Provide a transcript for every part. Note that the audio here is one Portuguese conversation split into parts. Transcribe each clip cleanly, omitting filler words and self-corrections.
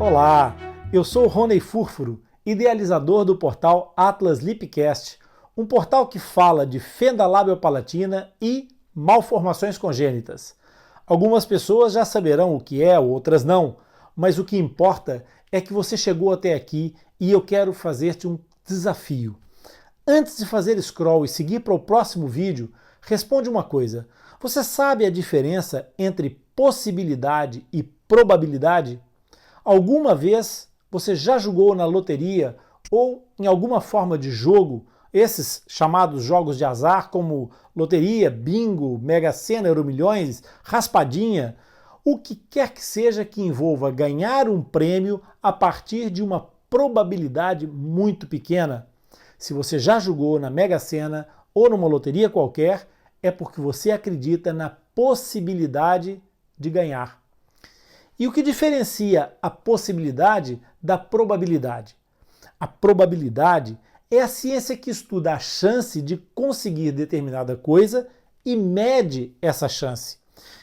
Olá, eu sou o Rony Furfuro, idealizador do portal Atlas Lipcast, um portal que fala de fenda labiopalatina e malformações congênitas. Algumas pessoas já saberão o que é, outras não, mas o que importa é que você chegou até aqui e eu quero fazer-te um desafio. Antes de fazer scroll e seguir para o próximo vídeo, responde uma coisa. Você sabe a diferença entre possibilidade e probabilidade? Alguma vez você já jogou na loteria ou em alguma forma de jogo, esses chamados jogos de azar como loteria, bingo, Mega Sena, Euromilhões, raspadinha, o que quer que seja que envolva ganhar um prêmio a partir de uma probabilidade muito pequena? Se você já jogou na Mega Sena ou numa loteria qualquer, é porque você acredita na possibilidade de ganhar. E o que diferencia a possibilidade da probabilidade? A probabilidade é a ciência que estuda a chance de conseguir determinada coisa e mede essa chance.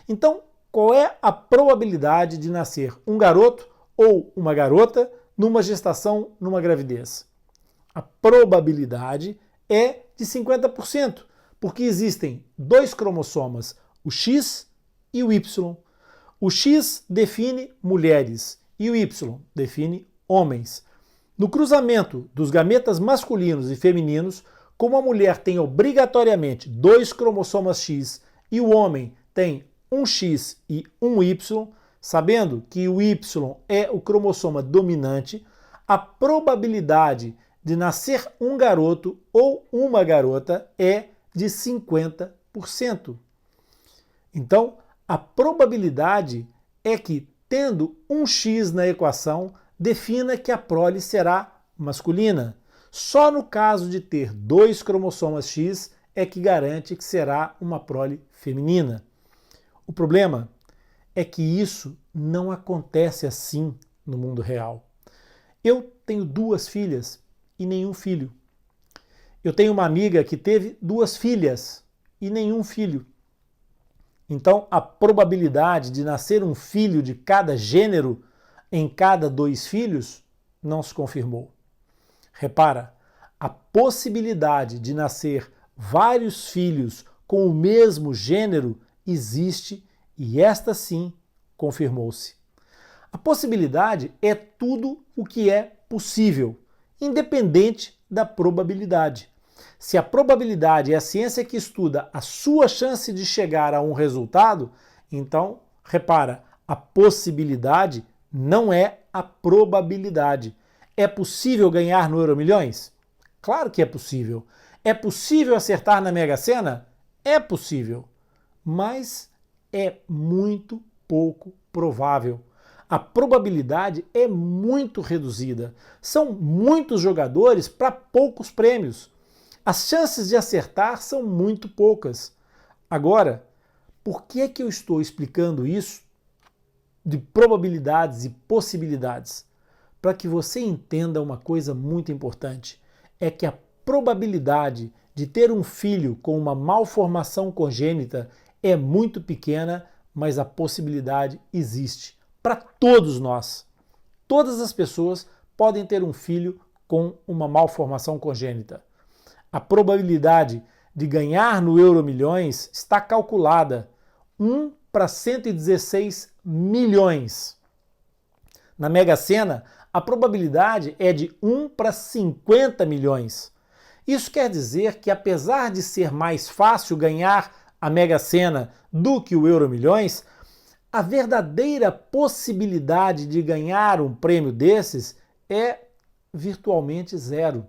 Então, qual é a probabilidade de nascer um garoto ou uma garota numa gestação, numa gravidez? A probabilidade é de 50%, porque existem dois cromossomas, o X e o Y. O X define mulheres e o Y define homens. No cruzamento dos gametas masculinos e femininos, como a mulher tem obrigatoriamente dois cromossomas X e o homem tem um X e um Y, sabendo que o Y é o cromossoma dominante, a probabilidade de nascer um garoto ou uma garota é de 50%. Então, a probabilidade é que, tendo um X na equação, defina que a prole será masculina. Só no caso de ter dois cromossomas X é que garante que será uma prole feminina. O problema é que isso não acontece assim no mundo real. Eu tenho duas filhas e nenhum filho. Eu tenho uma amiga que teve duas filhas e nenhum filho. Então, a probabilidade de nascer um filho de cada gênero em cada dois filhos não se confirmou. Repara, a possibilidade de nascer vários filhos com o mesmo gênero existe e esta sim confirmou-se. A possibilidade é tudo o que é possível, independente da probabilidade. Se a probabilidade é a ciência que estuda a sua chance de chegar a um resultado, então, repara, a possibilidade não é a probabilidade. É possível ganhar no Euromilhões? Claro que é possível. É possível acertar na Mega Sena? É possível. Mas é muito pouco provável. A probabilidade é muito reduzida. São muitos jogadores para poucos prêmios. As chances de acertar são muito poucas. Agora, por que é que eu estou explicando isso de probabilidades e possibilidades? Para que você entenda uma coisa muito importante. É que a probabilidade de ter um filho com uma malformação congênita é muito pequena, mas a possibilidade existe. Para todos nós. Todas as pessoas podem ter um filho com uma malformação congênita. A probabilidade de ganhar no Euromilhões está calculada 1 para 116 milhões. Na Mega Sena, a probabilidade é de 1 para 50 milhões. Isso quer dizer que, apesar de ser mais fácil ganhar a Mega Sena do que o Euromilhões, a verdadeira possibilidade de ganhar um prêmio desses é virtualmente zero.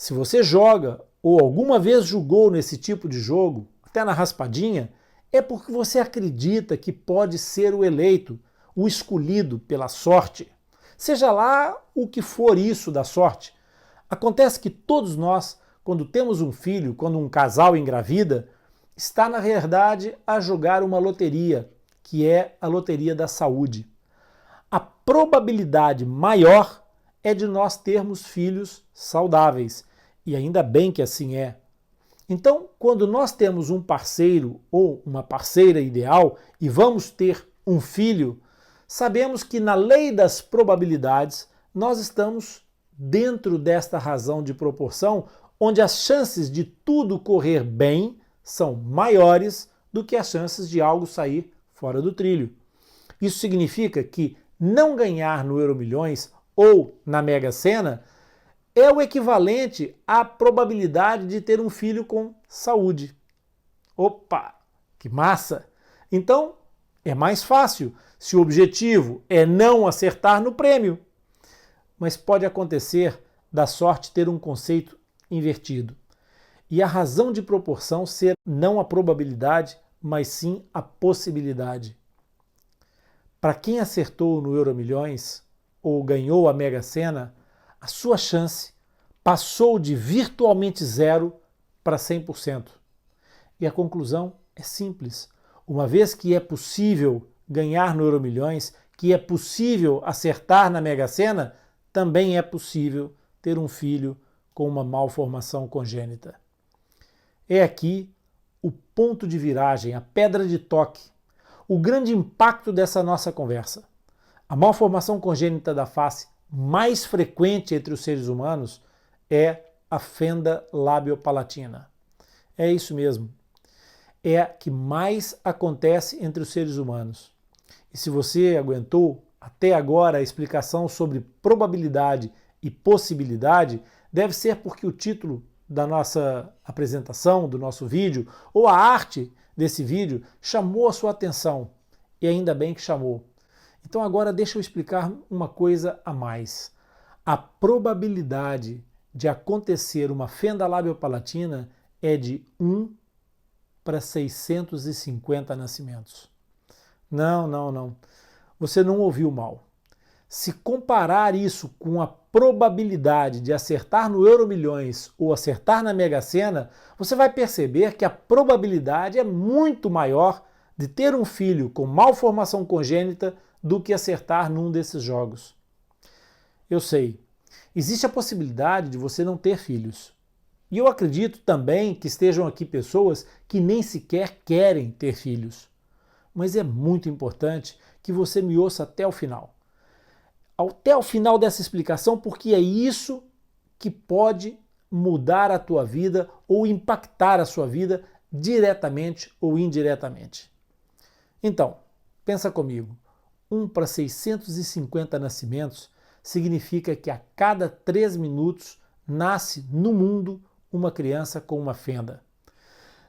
Se você joga ou alguma vez jogou nesse tipo de jogo, até na raspadinha, é porque você acredita que pode ser o eleito, o escolhido pela sorte. Seja lá o que for isso da sorte. Acontece que todos nós, quando temos um filho, quando um casal engravida, está na verdade a jogar uma loteria, que é a loteria da saúde. A probabilidade maior é de nós termos filhos saudáveis. E ainda bem que assim é. Então, quando nós temos um parceiro ou uma parceira ideal e vamos ter um filho, Sabemos que na lei das probabilidades nós estamos dentro desta razão de proporção, onde as chances de tudo correr bem são maiores do que as chances de algo sair fora do trilho. Isso significa que não ganhar no Euromilhões ou na Mega Sena é o equivalente à probabilidade de ter um filho com saúde. Opa, que massa! Então, é mais fácil se o objetivo é não acertar no prêmio. Mas pode acontecer da sorte ter um conceito invertido. E a razão de proporção ser não a probabilidade, mas sim a possibilidade. Para quem acertou no Euromilhões ou ganhou a Mega Sena, a sua chance passou de virtualmente zero para 100%. E a conclusão é simples. Uma vez que é possível ganhar no Euromilhões, que é possível acertar na Mega Sena, também é possível ter um filho com uma malformação congênita. É aqui o ponto de viragem, a pedra de toque, o grande impacto dessa nossa conversa. A malformação congênita da face mais frequente entre os seres humanos é a fenda labiopalatina. É isso mesmo. É a que mais acontece entre os seres humanos. E se você aguentou até agora a explicação sobre probabilidade e possibilidade, deve ser porque o título da nossa apresentação, do nosso vídeo, ou a arte desse vídeo chamou a sua atenção. E ainda bem que chamou. Então agora deixa eu explicar uma coisa a mais. A probabilidade de acontecer uma fenda labiopalatina é de 1 para 650 nascimentos. Não. Você não ouviu mal. Se comparar isso com a probabilidade de acertar no Euromilhões ou acertar na Mega Sena, você vai perceber que a probabilidade é muito maior de ter um filho com malformação congênita do que acertar num desses jogos. Eu sei, existe a possibilidade de você não ter filhos. E eu acredito também que estejam aqui pessoas que nem sequer querem ter filhos. Mas é muito importante que você me ouça até o final. Até o final dessa explicação, porque é isso que pode mudar a tua vida ou impactar a sua vida diretamente ou indiretamente. Então, pensa comigo. 1 para 650 nascimentos significa que a cada 3 minutos nasce no mundo uma criança com uma fenda.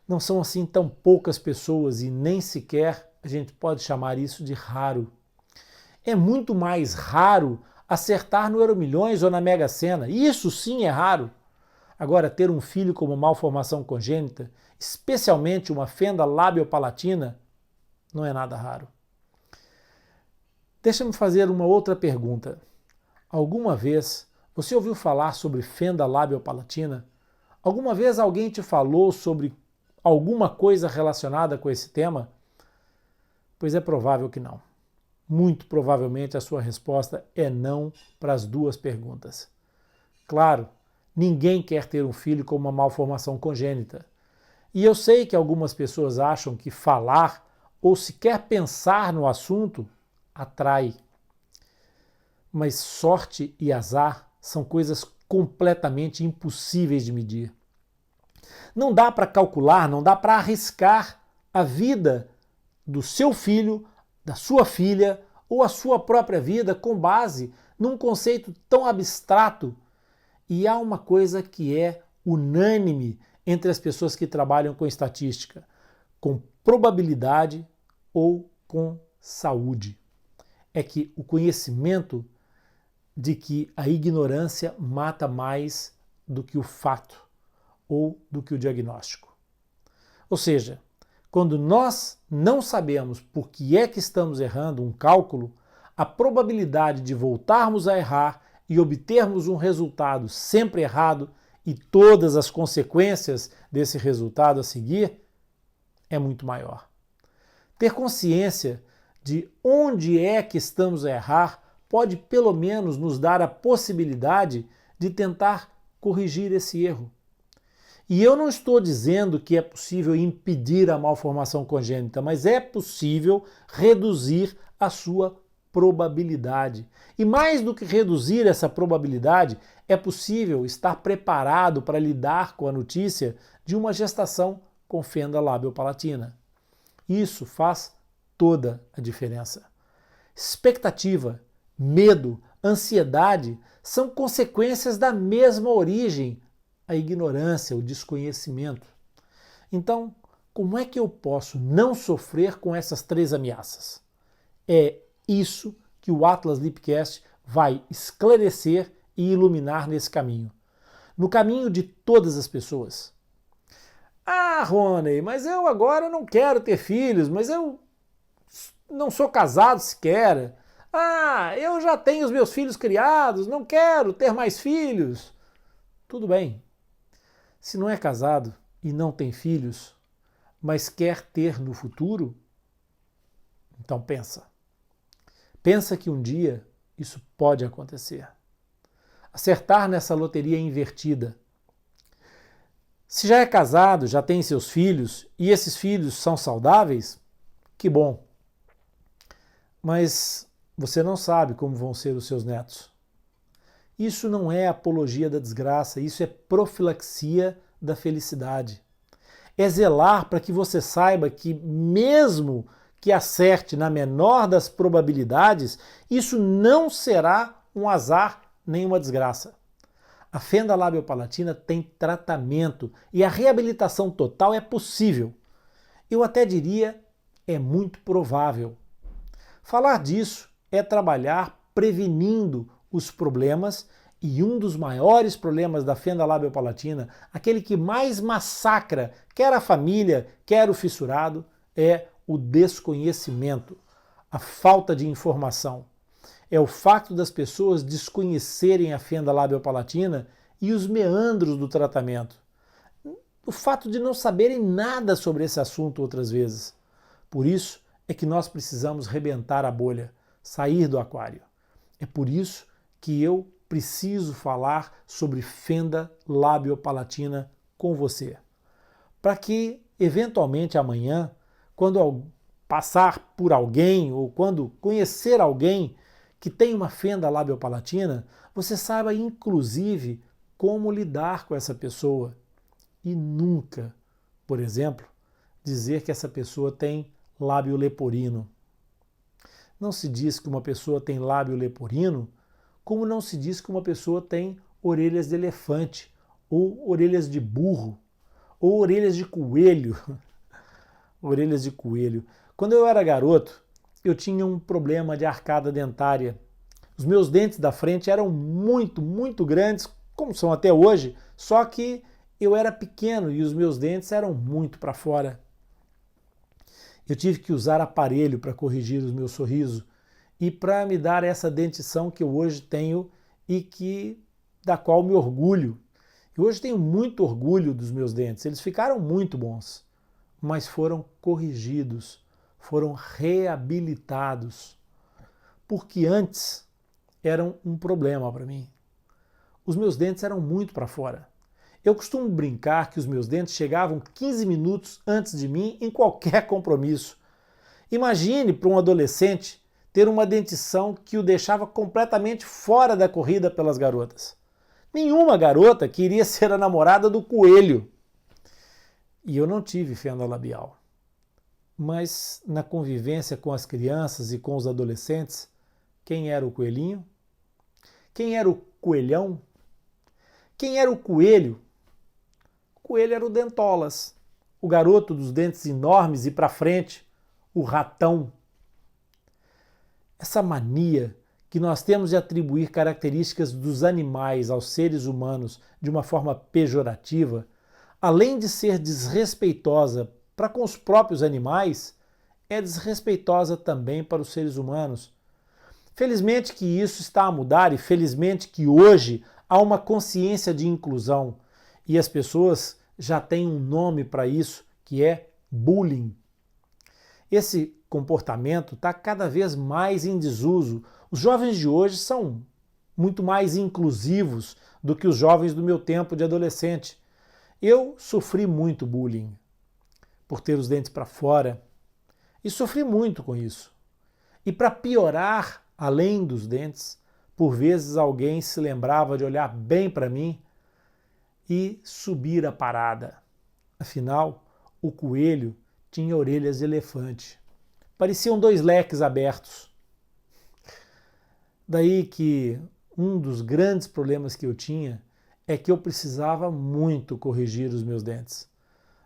Não são assim tão poucas pessoas e nem sequer a gente pode chamar isso de raro. É muito mais raro acertar no Euromilhões ou na Mega Sena. Isso sim é raro. Agora, ter um filho com uma malformação congênita, especialmente uma fenda labiopalatina, não é nada raro. Deixa-me fazer uma outra pergunta. Alguma vez você ouviu falar sobre fenda labiopalatina? Alguma vez alguém te falou sobre alguma coisa relacionada com esse tema? Pois é provável que não. Muito provavelmente a sua resposta é não para as duas perguntas. Claro, ninguém quer ter um filho com uma malformação congênita. E eu sei que algumas pessoas acham que falar ou sequer pensar no assunto atrai. Mas sorte e azar são coisas completamente impossíveis de medir. Não dá para calcular, não dá para arriscar a vida do seu filho, da sua filha ou a sua própria vida com base num conceito tão abstrato. E há uma coisa que é unânime entre as pessoas que trabalham com estatística, com probabilidade ou com saúde. É que o conhecimento de que a ignorância mata mais do que o fato ou do que o diagnóstico. Ou seja, quando nós não sabemos por que é que estamos errando um cálculo, a probabilidade de voltarmos a errar e obtermos um resultado sempre errado e todas as consequências desse resultado a seguir é muito maior. Ter consciência de onde é que estamos a errar pode pelo menos nos dar a possibilidade de tentar corrigir esse erro. E eu não estou dizendo que é possível impedir a malformação congênita, mas é possível reduzir a sua probabilidade. E mais do que reduzir essa probabilidade, é possível estar preparado para lidar com a notícia de uma gestação com fenda labiopalatina. Isso faz toda a diferença. Expectativa, medo, ansiedade são consequências da mesma origem, a ignorância, o desconhecimento. Então, como é que eu posso não sofrer com essas 3 ameaças? É isso que o Atlas Lipcast vai esclarecer e iluminar nesse caminho. No caminho de todas as pessoas. Ah, Rony, mas eu agora não quero ter filhos, mas eu não sou casado sequer. Ah, eu já tenho os meus filhos criados, não quero ter mais filhos. Tudo bem. Se não é casado e não tem filhos, mas quer ter no futuro, então pensa. Pensa que um dia isso pode acontecer. Acertar nessa loteria invertida. Se já é casado, já tem seus filhos e esses filhos são saudáveis, que bom. Mas você não sabe como vão ser os seus netos. Isso não é apologia da desgraça, isso é profilaxia da felicidade. É zelar para que você saiba que mesmo que acerte na menor das probabilidades, isso não será um azar nem uma desgraça. A fenda labiopalatina tem tratamento e a reabilitação total é possível. Eu até diria, é muito provável. Falar disso é trabalhar prevenindo os problemas e um dos maiores problemas da fenda labiopalatina, aquele que mais massacra quer a família, quer o fissurado, é o desconhecimento, a falta de informação. É o fato das pessoas desconhecerem a fenda labiopalatina e os meandros do tratamento. O fato de não saberem nada sobre esse assunto outras vezes. Por isso é que nós precisamos rebentar a bolha, sair do aquário. É por isso que eu preciso falar sobre fenda labiopalatina com você. Para que, eventualmente amanhã, quando passar por alguém ou quando conhecer alguém que tem uma fenda labiopalatina, você saiba, inclusive, como lidar com essa pessoa. E nunca, por exemplo, dizer que essa pessoa tem lábio leporino. Não se diz que uma pessoa tem lábio leporino, como não se diz que uma pessoa tem orelhas de elefante, ou orelhas de burro, ou orelhas de coelho. Orelhas de coelho. Quando eu era garoto, eu tinha um problema de arcada dentária. Os meus dentes da frente eram muito grandes, como são até hoje, só que eu era pequeno e os meus dentes eram muito para fora. Eu tive que usar aparelho para corrigir o meu sorriso e para me dar essa dentição que eu hoje tenho e da qual me orgulho. Eu hoje tenho muito orgulho dos meus dentes, eles ficaram muito bons, mas foram corrigidos, foram reabilitados, porque antes eram um problema para mim. Os meus dentes eram muito para fora. Eu costumo brincar que os meus dentes chegavam 15 minutos antes de mim em qualquer compromisso. Imagine para um adolescente ter uma dentição que o deixava completamente fora da corrida pelas garotas. Nenhuma garota queria ser a namorada do coelho. E eu não tive fenda labial. Mas na convivência com as crianças e com os adolescentes, quem era o coelhinho? Quem era o coelhão? Quem era o coelho? O coelho era o dentolas, o garoto dos dentes enormes e para frente, o ratão. Essa mania que nós temos de atribuir características dos animais aos seres humanos de uma forma pejorativa, além de ser desrespeitosa para com os próprios animais, é desrespeitosa também para os seres humanos. Felizmente que isso está a mudar e felizmente que hoje há uma consciência de inclusão e as pessoas já têm um nome para isso, que é bullying. Esse comportamento está cada vez mais em desuso. Os jovens de hoje são muito mais inclusivos do que os jovens do meu tempo de adolescente. Eu sofri muito bullying por ter os dentes para fora e sofri muito com isso. E para piorar, além dos dentes, por vezes alguém se lembrava de olhar bem para mim e subir a parada. Afinal, o coelho tinha orelhas de elefante. Pareciam dois leques abertos. Daí que um dos grandes problemas que eu tinha é que eu precisava muito corrigir os meus dentes.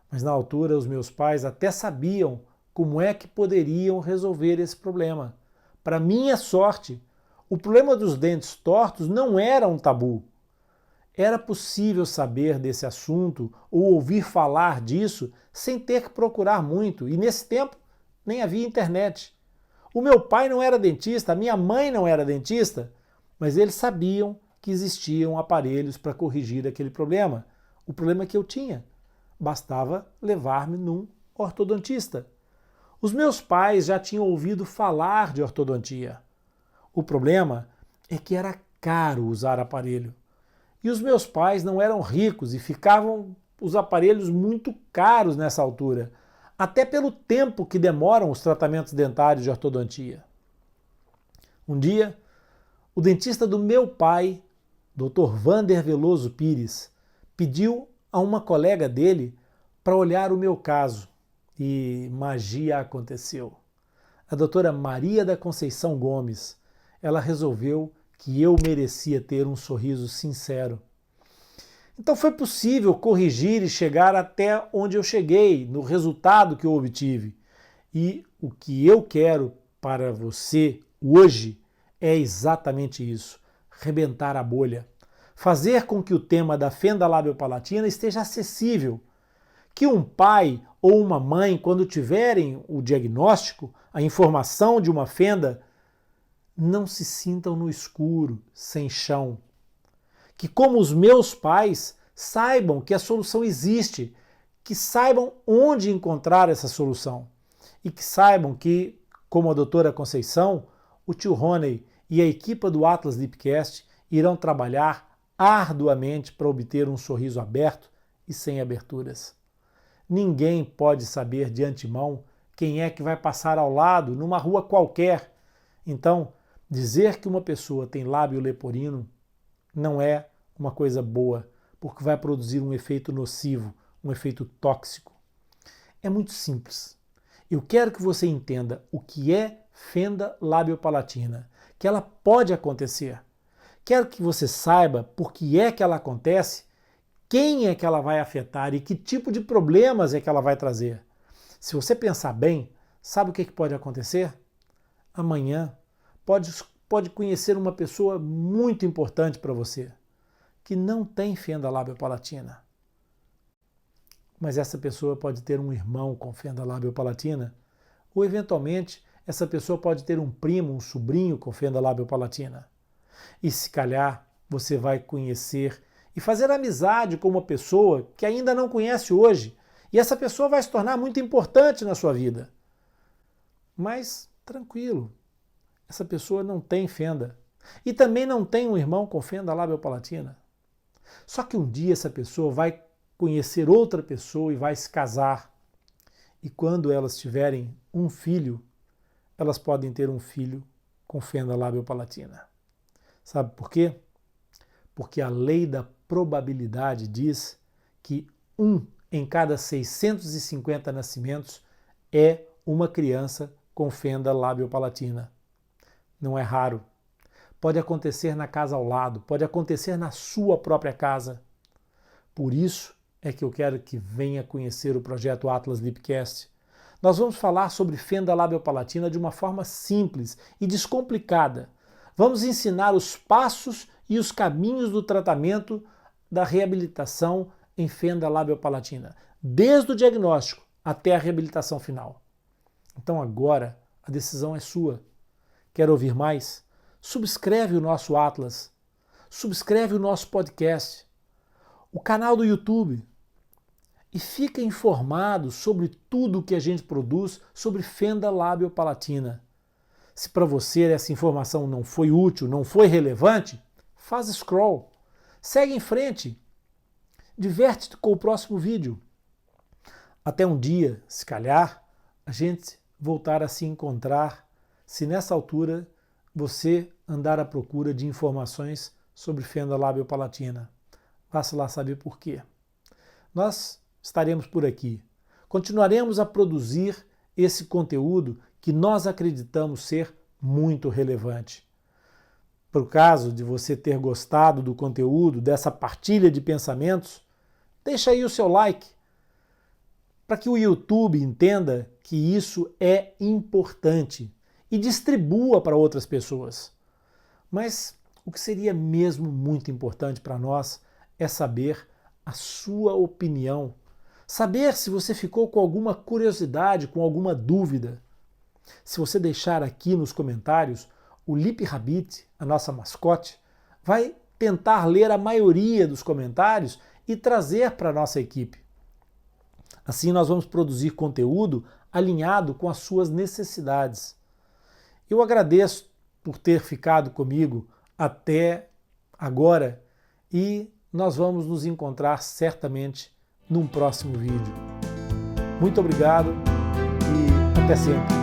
Mas na altura os meus pais até sabiam como é que poderiam resolver esse problema. Para minha sorte, o problema dos dentes tortos não era um tabu. Era possível saber desse assunto ou ouvir falar disso sem ter que procurar muito, e nesse tempo nem havia internet. O meu pai não era dentista, a minha mãe não era dentista, mas eles sabiam que existiam aparelhos para corrigir aquele problema. O problema que eu tinha. Bastava levar-me num ortodontista. Os meus pais já tinham ouvido falar de ortodontia. O problema é que era caro usar aparelho. E os meus pais não eram ricos e ficavam os aparelhos muito caros nessa altura, até pelo tempo que demoram os tratamentos dentários de ortodontia. Um dia, o dentista do meu pai, Dr. Vander Veloso Pires, pediu a uma colega dele para olhar o meu caso e magia aconteceu. A doutora Maria da Conceição Gomes, ela resolveu que eu merecia ter um sorriso sincero. Então foi possível corrigir e chegar até onde eu cheguei, no resultado que eu obtive. E o que eu quero para você hoje é exatamente isso: rebentar a bolha. Fazer com que o tema da fenda labiopalatina esteja acessível. Que um pai ou uma mãe, quando tiverem o diagnóstico, a informação de uma fenda, não se sintam no escuro, sem chão. Que, como os meus pais, saibam que a solução existe, que saibam onde encontrar essa solução e que saibam que, como a doutora Conceição, o tio Rony e a equipe do Atlas Lipcast irão trabalhar arduamente para obter um sorriso aberto e sem aberturas. Ninguém pode saber de antemão quem é que vai passar ao lado numa rua qualquer. Então, dizer que uma pessoa tem lábio leporino não é uma coisa boa, porque vai produzir um efeito nocivo, um efeito tóxico. É muito simples. Eu quero que você entenda o que é fenda labiopalatina, que ela pode acontecer. Quero que você saiba por que é que ela acontece, quem é que ela vai afetar e que tipo de problemas é que ela vai trazer. Se você pensar bem, sabe o que pode acontecer? Amanhã pode conhecer uma pessoa muito importante para você, que não tem fenda labiopalatina. Mas essa pessoa pode ter um irmão com fenda labiopalatina, ou eventualmente essa pessoa pode ter um primo, um sobrinho com fenda labiopalatina. E se calhar você vai conhecer e fazer amizade com uma pessoa que ainda não conhece hoje, e essa pessoa vai se tornar muito importante na sua vida. Mas tranquilo, essa pessoa não tem fenda e também não tem um irmão com fenda labiopalatina. Só que um dia essa pessoa vai conhecer outra pessoa e vai se casar. E quando elas tiverem um filho, elas podem ter um filho com fenda labiopalatina. Sabe por quê? Porque a lei da probabilidade diz que 1 em cada 650 nascimentos é uma criança com fenda labiopalatina. Não é raro. Pode acontecer na casa ao lado, pode acontecer na sua própria casa. Por isso é que eu quero que venha conhecer o projeto Atlas Lipcast. Nós vamos falar sobre fenda labiopalatina de uma forma simples e descomplicada. Vamos ensinar os passos e os caminhos do tratamento da reabilitação em fenda labiopalatina, desde o diagnóstico até a reabilitação final. Então agora a decisão é sua. Quer ouvir mais? Subscreve o nosso Atlas, subscreve o nosso podcast, o canal do YouTube e fica informado sobre tudo o que a gente produz sobre fenda labiopalatina. Se para você essa informação não foi útil, não foi relevante, faz scroll, segue em frente, diverte-te com o próximo vídeo. Até um dia, se calhar, a gente voltar a se encontrar, se nessa altura você andar à procura de informações sobre fenda labiopalatina. Vá-se lá saber por quê. Nós estaremos por aqui. Continuaremos a produzir esse conteúdo que nós acreditamos ser muito relevante. Para o caso de você ter gostado do conteúdo, dessa partilha de pensamentos, deixa aí o seu like, para que o YouTube entenda que isso é importante e distribua para outras pessoas. Mas o que seria mesmo muito importante para nós é saber a sua opinião, saber se você ficou com alguma curiosidade, com alguma dúvida. Se você deixar aqui nos comentários, o Lip Rabbit, a nossa mascote, vai tentar ler a maioria dos comentários e trazer para a nossa equipe. Assim nós vamos produzir conteúdo alinhado com as suas necessidades. Eu agradeço por ter ficado comigo até agora e nós vamos nos encontrar certamente num próximo vídeo. Muito obrigado e até sempre.